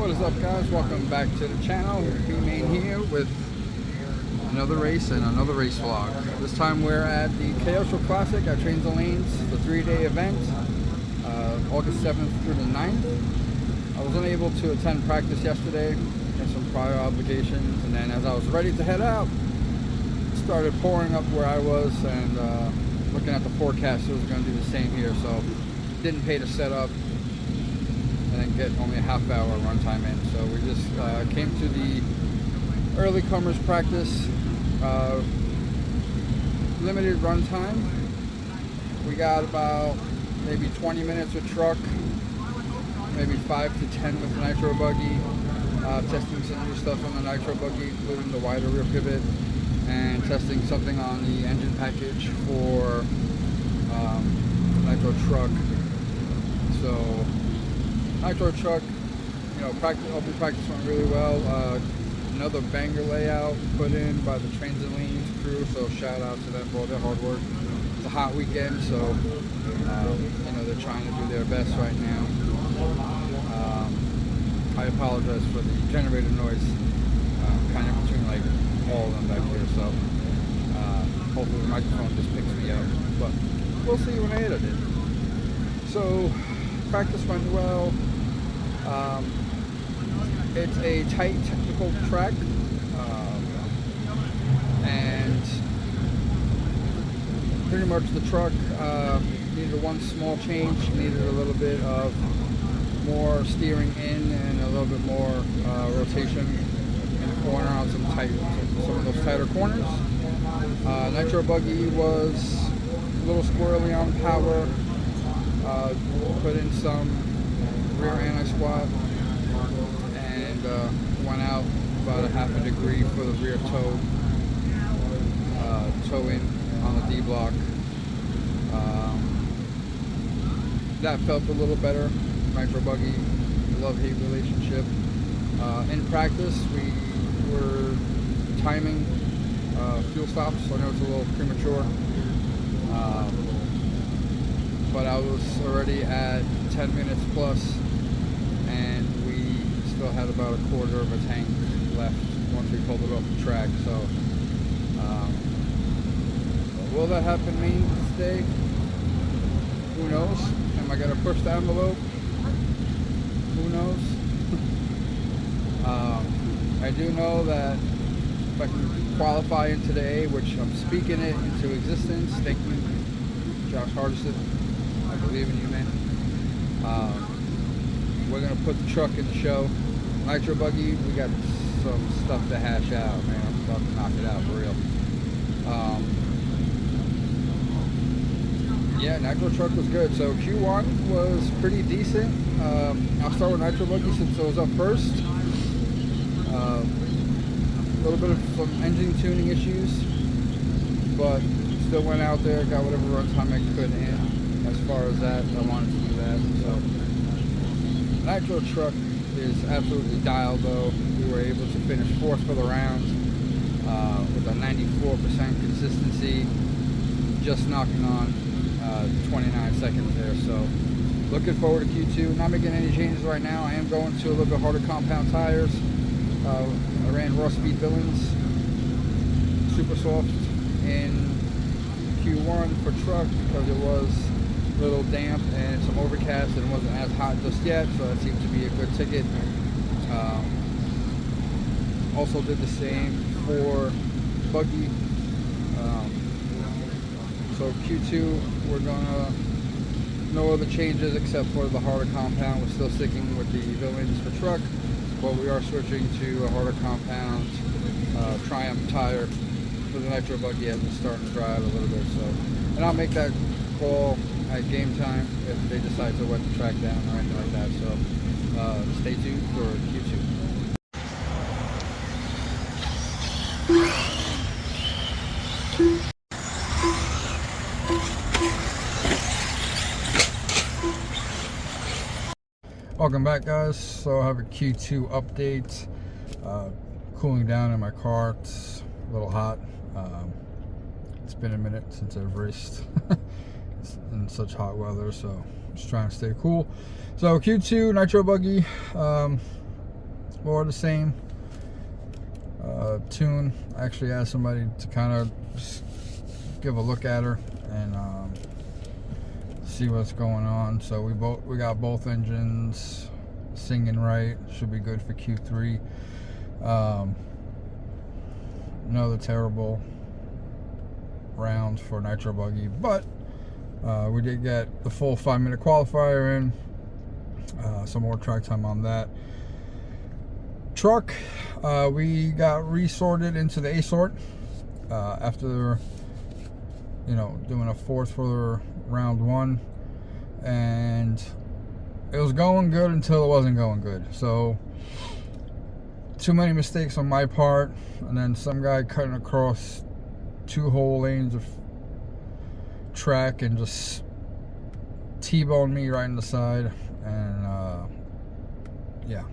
What is up, guys? Welcome back to the channel. B-Main here with another race and another race vlog. This time we're at the Kyosho Classic at Trains and Lanes, the 3-day event, August 7th through the 9th. I was unable to attend practice yesterday, had some prior obligations, and then as I was ready to head out, it started pouring up where I was, and looking at the forecast, it was going to do the same here, so didn't pay to set up and then get only a half-hour run time in. So we just came to the early comers practice, limited run time. We got about maybe 20 minutes with truck, maybe 5 to 10 with the nitro buggy, testing some new stuff on the nitro buggy, including the wider rear pivot, and testing something on the engine package for nitro truck. So nitro truck, you know, open practice went really well. Another banger layout put in by the Trains and Lanes crew, so shout out to them for all their hard work. It's a hot weekend, so you know, they're trying to do their best right now. I apologize for the generator noise, kind of between like all of them back here, so hopefully the microphone just picks me up, but we'll see when I edit it. So practice went well. It's a tight technical track, and pretty much the truck needed one small change, needed a little bit of more steering in and a little bit more rotation in the corner on some of those tighter corners. Nitro buggy was a little squirrely on power. Put in some rear anti-squat and went out about a half a degree for the rear toe in on the D block. That felt a little better. Nitro buggy, love-hate relationship. In practice, we were timing fuel stops, so I know it's a little premature. But I was already at 10 minutes plus, and we still had about a quarter of a tank left once we pulled it off the track. So will that happen main today? Who knows? Am I going to push the envelope? Who knows? I do know that if I can qualify in today, which I'm speaking it into existence, thank you, Josh Hardison. I believe in you, man. We're gonna put the truck in the show. Nitro buggy, we got some stuff to hash out, man. I'm about to knock it out for real. Yeah, nitro truck was good. So Q1 was pretty decent. I'll start with nitro buggy since it was up first. A little bit of some engine tuning issues, but still went out there, got whatever runtime I could in. As far as that, I wanted to do that. So nitro truck is absolutely dialed though. We were able to finish 4th for the round with a 94% consistency, just knocking on 29 seconds there. So looking forward to Q2. Not making any changes right now. I am going to a little bit harder compound tires. I ran raw speed villains, super soft in Q1 for truck because it was a little damp and some overcast and it wasn't as hot just yet, so that seemed to be a good ticket. Also did the same for buggy. So Q2 we're gonna no other changes except for the harder compound. We're still sticking with the villains for truck, but we are switching to a harder compound Triumph tire for the nitro buggy as it's starting to dry out a little bit. So, and I'll make that call at game time if they decide to wet the track down or anything like that. So stay tuned for Q2. Welcome back, guys. So I have a Q2 update. Cooling down in my car. It's a little hot. It's been a minute since I've raced in such hot weather, so just trying to stay cool. So Q2 nitro buggy, more the same. Tune. I actually asked somebody to kind of give a look at her and see what's going on. So we got both engines singing right. Should be good for Q3. Another terrible round for Nitro Buggy, but we did get the full 5-minute qualifier in. Some more track time on that. Truck, we got resorted into the A sort after, you know, doing a fourth for round one, and it was going good until it wasn't going good. So too many mistakes on my part, and then some guy cutting across 2 whole lanes of track and just T-boned me right in the side, and yeah,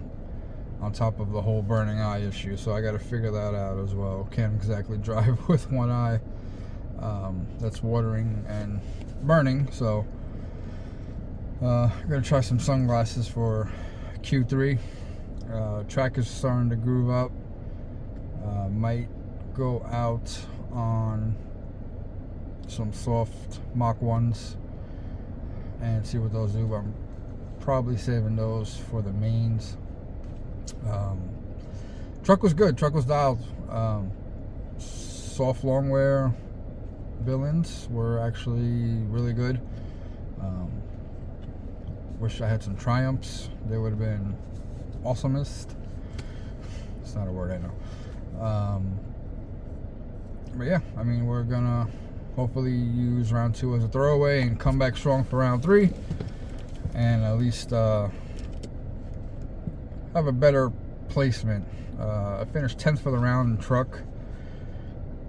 on top of the whole burning eye issue. So I got to figure that out as well. Can't exactly drive with one eye that's watering and burning. So I'm gonna try some sunglasses for Q3. Track is starting to groove up. Might go out on some soft Mach 1s and see what those do. I'm probably saving those for the mains. Truck was good. Truck was dialed. Soft long wear villains were actually really good. Wish I had some Triumphs. They would have been awesomest. It's not a word, I know. But yeah, I mean, we're gonna hopefully use round 2 as a throwaway and come back strong for round 3, and at least have a better placement. I finished 10th for the round in truck,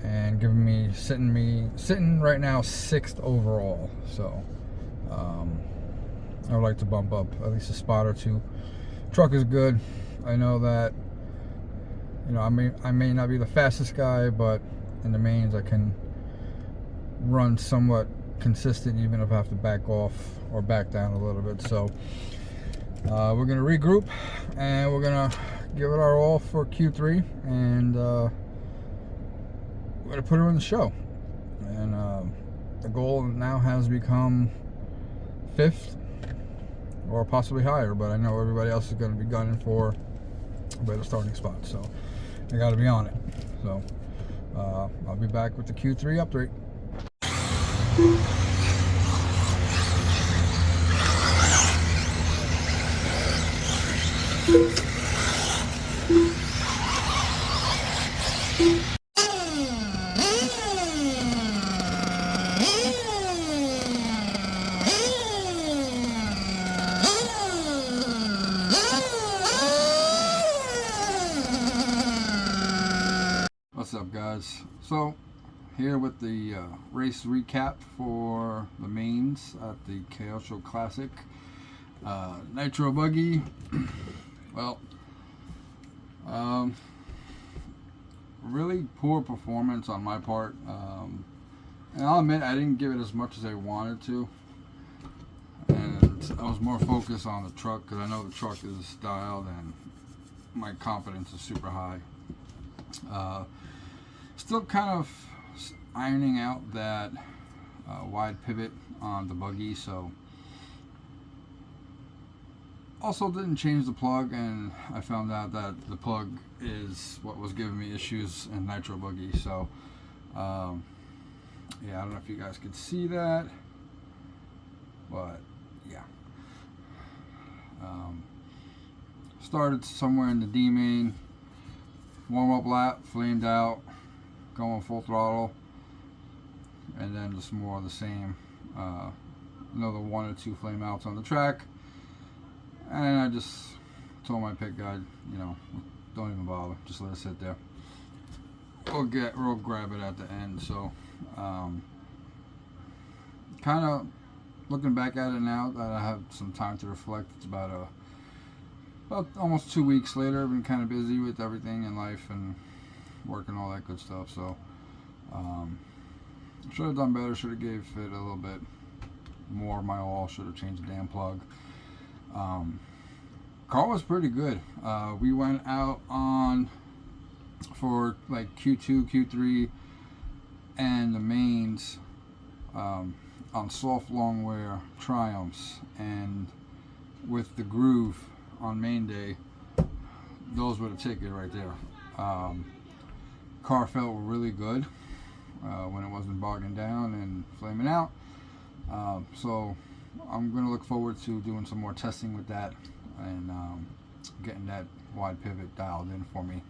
and sitting right now 6th overall. So I would like to bump up at least a spot or 2. Truck is good. I know that, you know, I may not be the fastest guy, but in the mains I can run somewhat consistent, even if I have to back off or back down a little bit. So we're gonna regroup and we're gonna give it our all for Q3, and we're gonna put her in the show. And the goal now has become 5th or possibly higher, but I know everybody else is going to be gunning for a better starting spot, so I got to be on it. So I'll be back with the Q3 update. What's up, guys? So here with the race recap for the mains at the Kyosho Classic. Nitro Buggy. Well, really poor performance on my part, and I'll admit I didn't give it as much as I wanted to, and I was more focused on the truck because I know the truck is dialed and my confidence is super high. Still kind of ironing out that wide pivot on the buggy, so also didn't change the plug, and I found out that the plug is what was giving me issues in Nitro Buggy. So yeah, I don't know if you guys could see that, but yeah, started somewhere in the D main, warm up lap, flamed out, going full throttle, and then just more of the same. Another 1 or 2 flame outs on the track, and I just told my pit guide, you know, don't even bother, just let it sit there. We'll grab it at the end. So kind of looking back at it now that I have some time to reflect, it's about almost 2 weeks later. I've been kind of busy with everything in life and work and all that good stuff, so should have done better. Should have gave it a little bit more of my all. Should have changed the damn plug. Car was pretty good. We went out on for like Q2, Q3, and the mains on soft long wear Triumphs, and with the groove on main day, those were the ticket right there. Car felt really good when it wasn't bogging down and flaming out. So I'm going to look forward to doing some more testing with that and getting that wide pivot dialed in for me.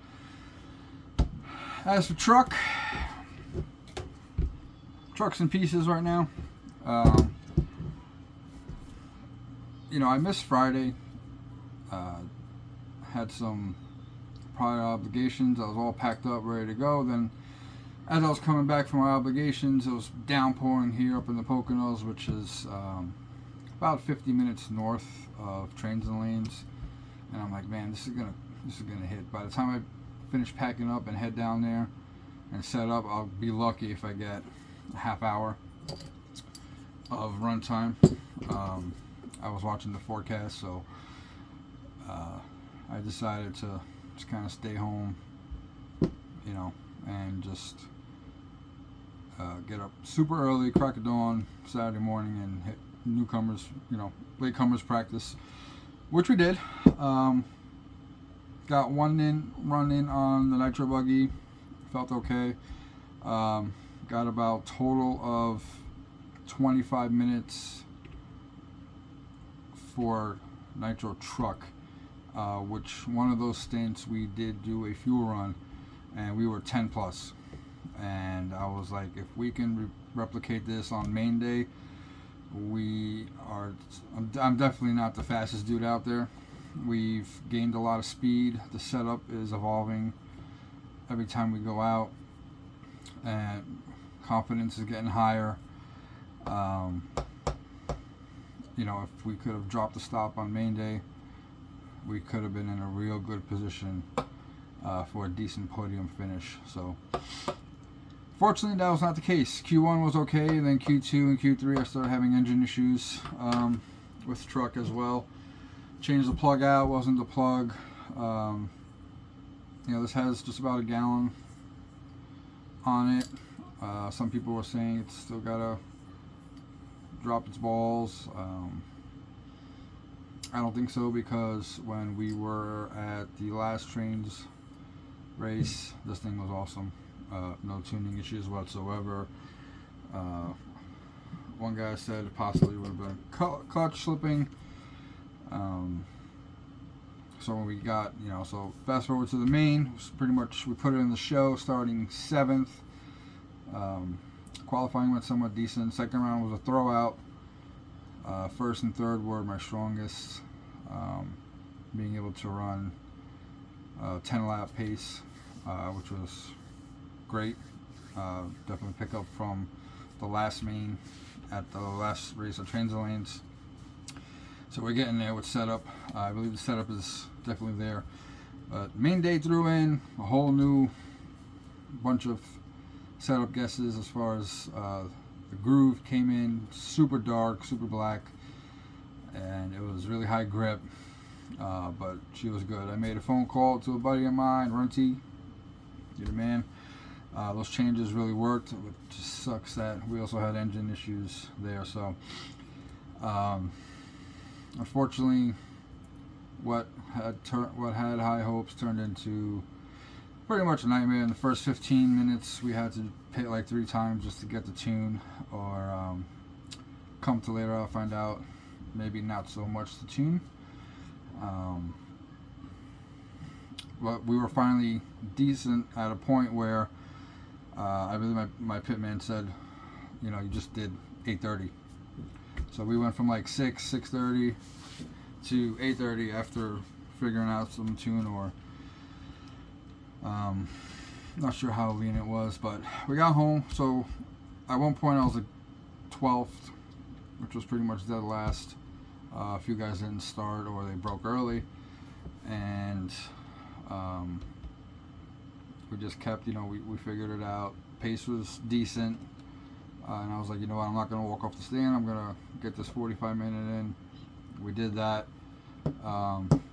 As for trucks in pieces right now. You know, I missed Friday. Had some prior obligations. I was all packed up, ready to go. Then, as I was coming back from my obligations, it was downpouring here up in the Poconos, which is about 50 minutes north of trains and lanes. And I'm like, man, this is gonna hit. By the time I finish packing up and head down there and set up, I'll be lucky if I get a half hour of run time. I was watching the forecast, so I decided to just kind of stay home, you know, and just get up super early, crack of dawn Saturday morning, and hit newcomers, you know, latecomers practice, which we did. Got one run in on the nitro buggy, felt okay. Got about total of 25 minutes for nitro truck, which one of those stints we did do a fuel run and we were 10 plus, and I was like, if we can replicate this on main day, I'm definitely not the fastest dude out there. We've gained a lot of speed. The setup is evolving every time we go out, and confidence is getting higher. You know, if we could have dropped the stop on main day, we could have been in a real good position for a decent podium finish. So fortunately that was not the case. Q1 was okay, and then Q2 and Q3 I started having engine issues with the truck as well. Changed the plug out, wasn't the plug. You know, this has just about a gallon on it. Some people were saying it's still gotta drop its balls. I don't think so, because when we were at the last trains race, this thing was awesome. No tuning issues whatsoever. One guy said it possibly would have been clutch slipping. So when we got, you know, so fast forward to the main, pretty much we put it in the show starting 7th. Qualifying went somewhat decent. Second round was a throwout. First and third were my strongest. Being able to run 10 lap pace, which was great. Definitely pick up from the last main at the last race of trains and lanes. So we're getting there with setup. I believe the setup is definitely there. Main day threw in a whole new bunch of setup guesses as far as the groove came in super dark, super black, and it was really high grip, but she was good. I made a phone call to a buddy of mine, Runty, you're the man. Those changes really worked. It just sucks that we also had engine issues there, so unfortunately what had high hopes turned into pretty much a nightmare. In the first 15 minutes we had to pit like 3 times just to get the tune, or come to later I'll find out maybe not so much the tune. But we were finally decent at a point where I believe my pitman said, you know, you just did 8:30. So we went from like 6:30 to 8:30 after figuring out some tune, or not sure how lean it was, but we got home. So at one point I was like 12th, which was pretty much dead last. A few guys didn't start or they broke early, and we just kept, you know, we figured it out. Pace was decent, and I was like, you know what, I'm not going to walk off the stand, I'm going to get this 45 minute in. We did that.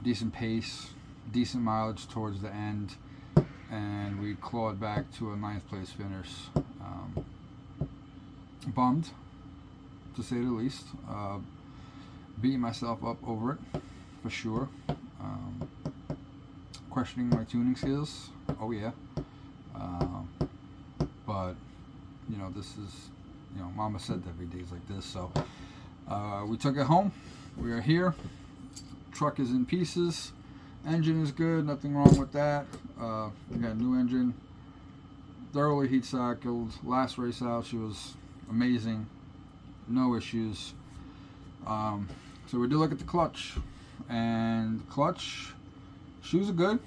decent pace, decent mileage towards the end, and we clawed back to a 9th place finish. Bummed, to say the least. Beating myself up over it, for sure. Questioning my tuning skills. Oh yeah. But you know, this is, you know, Mama said there'd be days like this. So we took it home. We are here. Truck is in pieces. Engine is good. Nothing wrong with that. We got a new engine. Thoroughly heat cycled. Last race out, she was amazing. No issues. So we did look at the clutch, and clutch shoes are good.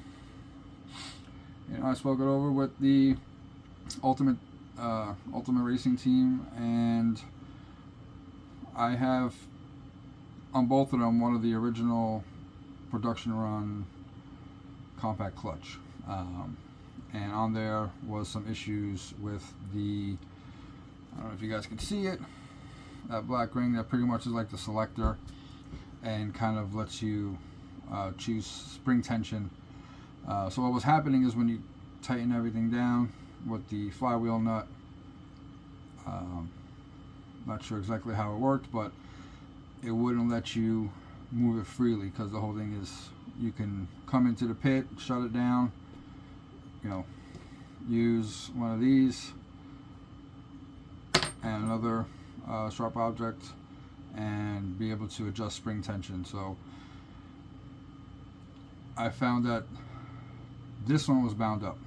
You know, I spoke it over with the Ultimate Racing team, and I have on both of them one of the original production run compact clutch, and on there was some issues with the, I don't know if you guys can see it, that black ring that pretty much is like the selector and kind of lets you choose spring tension. So what was happening is when you tighten everything down with the flywheel nut, not sure exactly how it worked, but it wouldn't let you move it freely, because the whole thing is, you can come into the pit, shut it down, you know, use one of these and another sharp object, and be able to adjust spring tension. So I found that this one was bound up.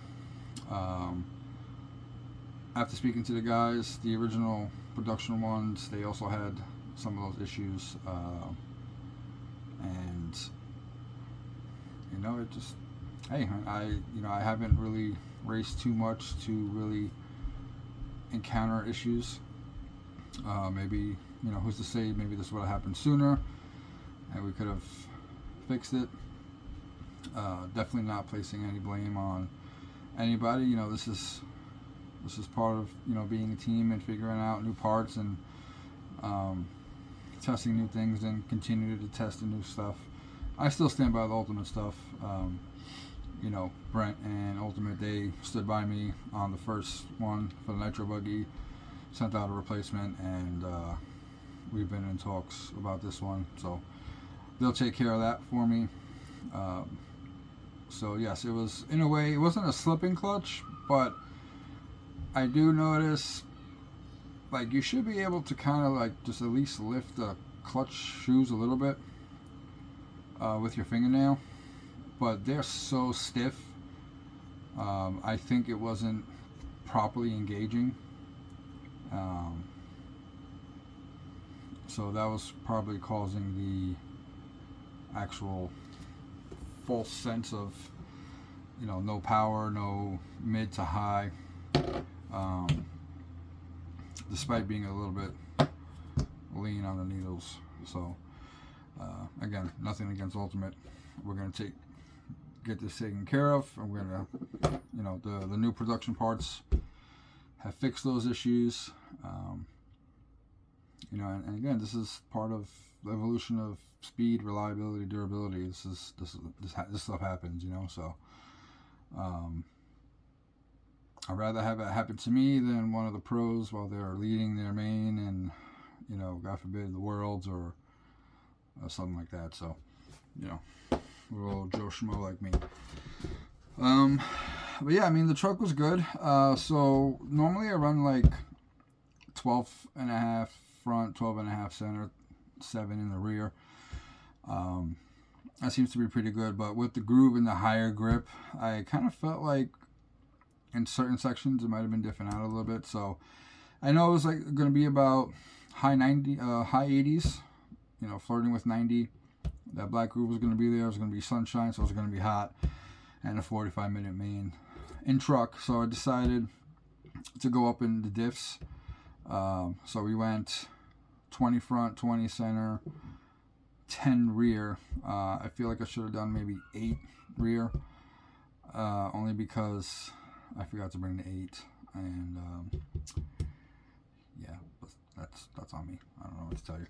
After speaking to the guys, the original production ones, they also had some of those issues, and you know, it just, hey, I haven't really raced too much to really encounter issues. Maybe, you know, who's to say, maybe this would have happened sooner and we could have fixed it. Definitely not placing any blame on anybody. You know, this is part of, you know, being a team and figuring out new parts and testing new things, and continue to test the new stuff. I still stand by the Ultimate stuff. You know, Brent and Ultimate, they stood by me on the first one for the Nitro buggy, sent out a replacement, and we've been in talks about this one, so they'll take care of that for me. So yes, it was, in a way, it wasn't a slipping clutch, but I do notice, like, you should be able to kind of like just at least lift the clutch shoes a little bit with your fingernail, but they're so stiff. I think it wasn't properly engaging, so that was probably causing the actual false sense of, you know, no power, no mid to high, despite being a little bit lean on the needles. So again, nothing against Ultimate. We're going to get this taken care of, and we're going to, you know, the new production parts have fixed those issues. You know, and again, this is part of the evolution of speed, reliability, durability. This stuff happens, you know. So I'd rather have it happen to me than one of the pros while they're leading their main, and, you know, God forbid, the Worlds or something like that. So, you know, little Joe Schmo like me. But yeah, I mean, the truck was good. So normally I run like 12.5 front, 12.5 center, 7 in the rear. That seems to be pretty good, but with the groove and the higher grip, I kind of felt like in certain sections it might have been different out a little bit. So I know it was like going to be about high 80s, you know, flirting with 90. That black groove was going to be there. It was going to be sunshine, so it was going to be hot, and a 45-minute main in truck. So I decided to go up in the diffs. So we went 20 front, 20 center, 10 rear. I feel like I should have done maybe 8 rear, only because I forgot to bring the 8, and yeah, that's on me. I don't know what to tell you.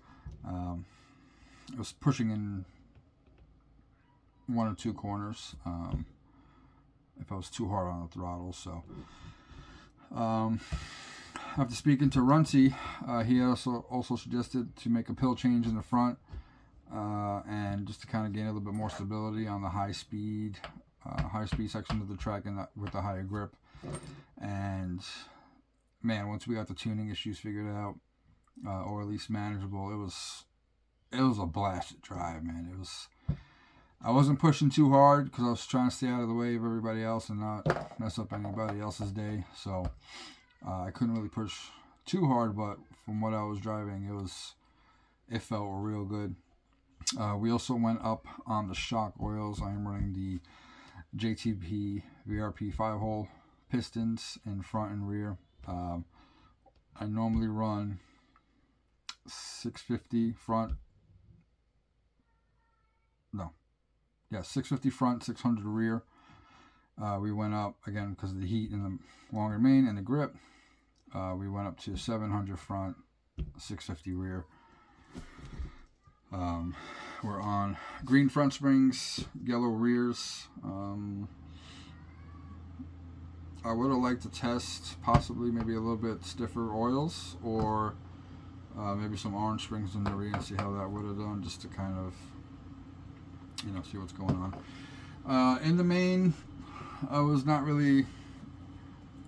It was pushing in one or two corners if I was too hard on the throttle. So after speaking to Runcie, he also suggested to make a pill change in the front, and just to kind of gain a little bit more stability on the high speed section of the track and with the higher grip. And man, once we got the tuning issues figured out, or at least manageable, it was a blast to drive, man. I wasn't pushing too hard because I was trying to stay out of the way of everybody else and not mess up anybody else's day. So I couldn't really push too hard, but from what I was driving, it felt real good. We also went up on the shock oils. I am running the JTP VRP 5-hole pistons in front and rear. I normally run 650 front. 650 front, 600 rear. We went up again because of the heat and the longer main and the grip. We went up to 700 front, 650 rear. We're on green front springs, yellow rears. I would have liked to test possibly maybe a little bit stiffer oils, or maybe some orange springs in the rear and see how that would have done, just to kind of, see what's going on. In the main, I was not really,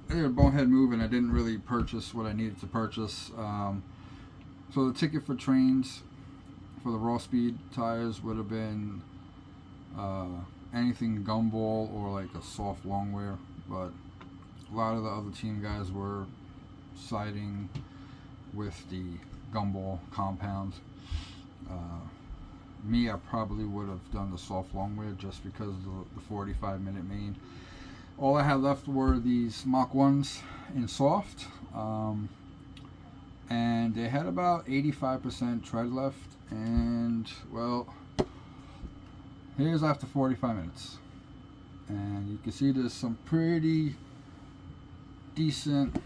I did a bonehead move and I didn't really purchase what I needed to purchase. So the ticket for trains for the raw speed tires would have been anything gumball or like a soft long wear, but a lot of the other team guys were siding with the gumball compound. Me, I probably would have done the soft long wear just because of the 45-minute main. All I had left were these Mach 1s in soft, and they had about 85% tread left. And well, here's after 45 minutes, and you can see there's some pretty decent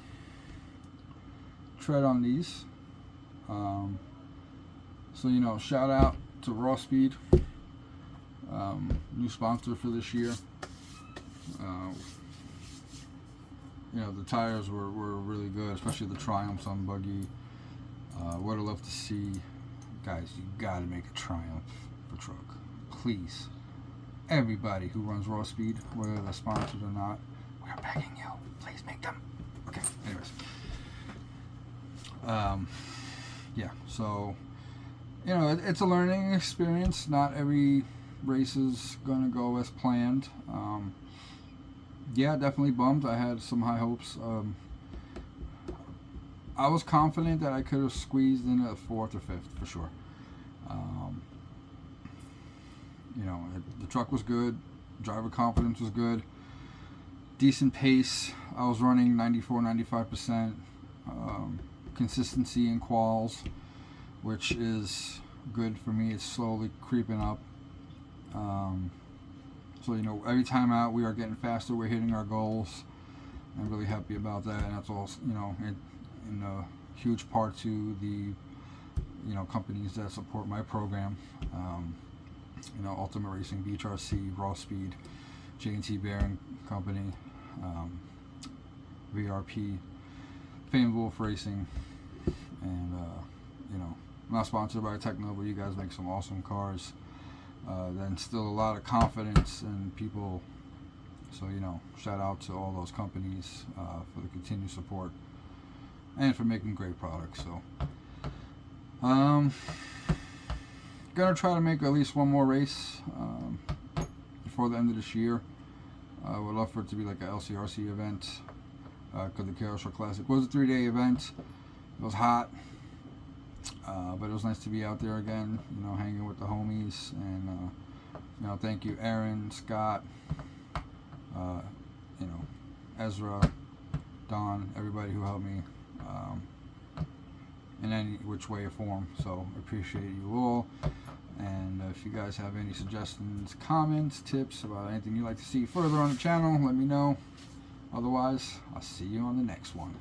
tread on these. So shout out to Raw Speed, new sponsor for this year. The tires were really good, especially the Triumphs on buggy. Would have loved to see, guys, you gotta make a Triumph for truck, please. Everybody who runs Raw Speed, whether they're sponsored or not, we're begging you, please make them. Okay, anyways. So it's a learning experience. Not every race is gonna go as planned. Definitely bummed. I had some high hopes. I was confident that I could have squeezed in a 4th or 5th for sure. The truck was good. Driver confidence was good. Decent pace. I was running 94-95%. Consistency in quals, which is good for me. It's slowly creeping up. So every time out we are getting faster. We're hitting our goals. I'm really happy about that, and that's all in a huge part to the companies that support my program. Ultimate Racing, BeachRC, Raw Speed, J&T Bearing Company, VRP, Famed Wolf Racing, and I'm not sponsored by Techno, but you guys make some awesome cars that instill a lot of confidence in people. So shout out to all those companies for the continued support and for making great products. So gonna try to make at least one more race before the end of this year. I would love for it to be like a LCRC event, because the Kyosho Classic was a 3-day event. It was hot, but it was nice to be out there again, hanging with the homies. And thank you Aaron, Scott, Ezra, Don, everybody who helped me in any which way or form. So appreciate you all. And if you guys have any suggestions, comments, tips about anything you'd like to see further on the channel, let me know. Otherwise, I'll see you on the next one.